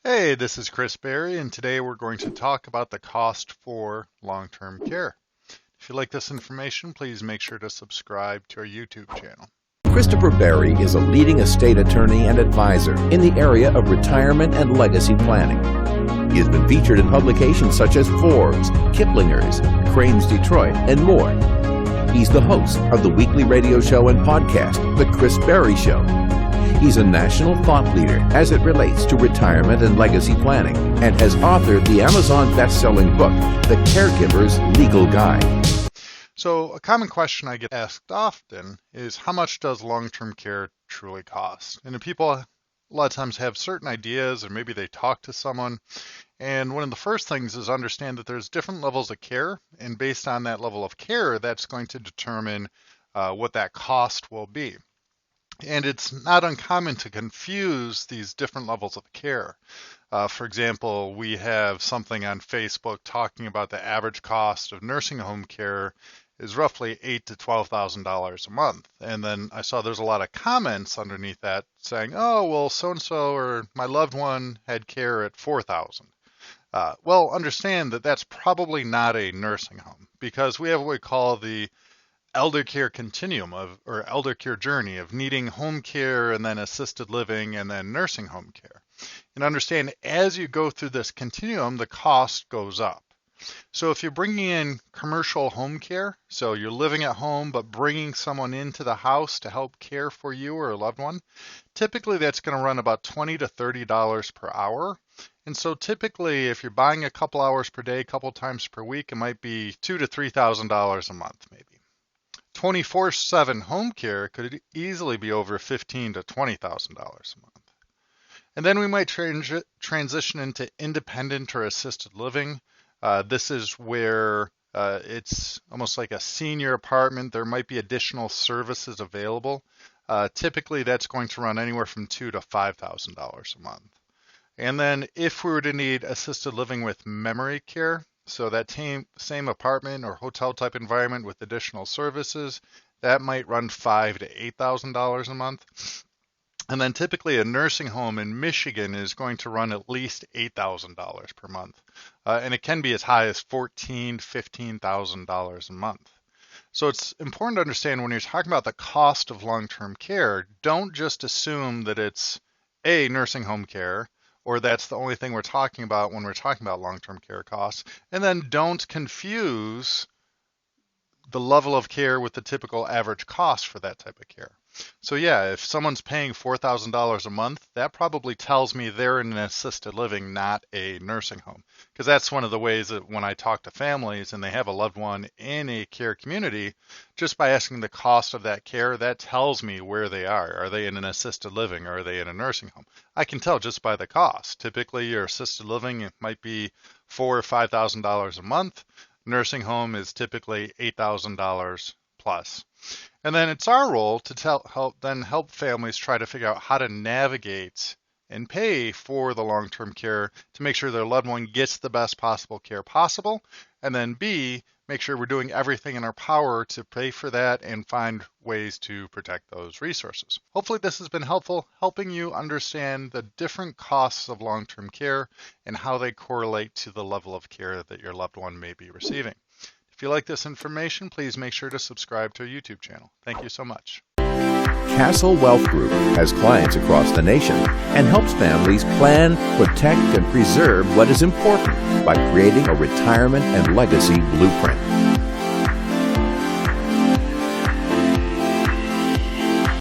Hey, this is Chris Berry, and today we're going to talk about the cost for long-term care. If you like this information, please make sure to subscribe to our YouTube channel. Christopher Berry is a leading estate attorney and advisor in the area of retirement and legacy planning. He has been featured in publications such as Forbes, Kiplinger's, Crane's Detroit, and more. He's the host of the weekly radio show and podcast, The Chris Berry Show. He's a national thought leader as it relates to retirement and legacy planning, and has authored the Amazon best-selling book, The Caregiver's Legal Guide. So a common question I get asked often is, how much does long-term care truly cost? And people a lot of times have certain ideas, or maybe they talk to someone. And one of the first things is understand that there's different levels of care, and based on that level of care, that's going to determine what that cost will be. And it's not uncommon to confuse these different levels of care. For example, we have something on Facebook talking about the average cost of nursing home care is roughly $8,000 to $12,000 a month. And then I saw there's a lot of comments underneath that saying, oh, well, so-and-so or my loved one had care at $4,000. Well, understand that that's probably not a nursing home, because we have what we call the elder care continuum or elder care journey of needing home care and then assisted living and then nursing home care. And understand, as you go through this continuum, the cost goes up. So if you're bringing in commercial home care, so you're living at home but bringing someone into the house to help care for you or a loved one, typically that's going to run about $20 to $30 per hour. And so typically if you're buying a couple hours per day, a couple times per week, it might be $2,000 to $3,000 a month maybe. 24/7 home care could easily be over $15,000 to $20,000 a month. And then we might transition into independent or assisted living. This is where it's almost like a senior apartment. There might be additional services available. Typically that's going to run anywhere from $2,000 to $5,000 a month. And then if we were to need assisted living with memory care, so that same apartment or hotel type environment with additional services, that might run $5,000 to $8,000 a month. And then typically a nursing home in Michigan is going to run at least $8,000 per month. And it can be as high as $14,000 to $15,000 a month. So it's important to understand when you're talking about the cost of long-term care, don't just assume that it's a nursing home care, or that's the only thing we're talking about when we're talking about long-term care costs. And then don't confuse the level of care with the typical average cost for that type of care. So yeah, if someone's paying $4,000 a month, that probably tells me they're in an assisted living, not a nursing home. Because that's one of the ways that when I talk to families and they have a loved one in a care community, just by asking the cost of that care, that tells me where they are. Are they in an assisted living or are they in a nursing home? I can tell just by the cost. Typically your assisted living, it might be $4,000 or $5,000 a month. Nursing home is typically $8,000 plus. And then it's our role to help families try to figure out how to navigate and pay for the long-term care to make sure their loved one gets the best possible care possible. And then B, make sure we're doing everything in our power to pay for that and find ways to protect those resources. Hopefully this has been helpful, helping you understand the different costs of long-term care and how they correlate to the level of care that your loved one may be receiving. If you like this information, please make sure to subscribe to our YouTube channel. Thank you so much. Castle Wealth Group has clients across the nation and helps families plan, protect, and preserve what is important by creating a retirement and legacy blueprint.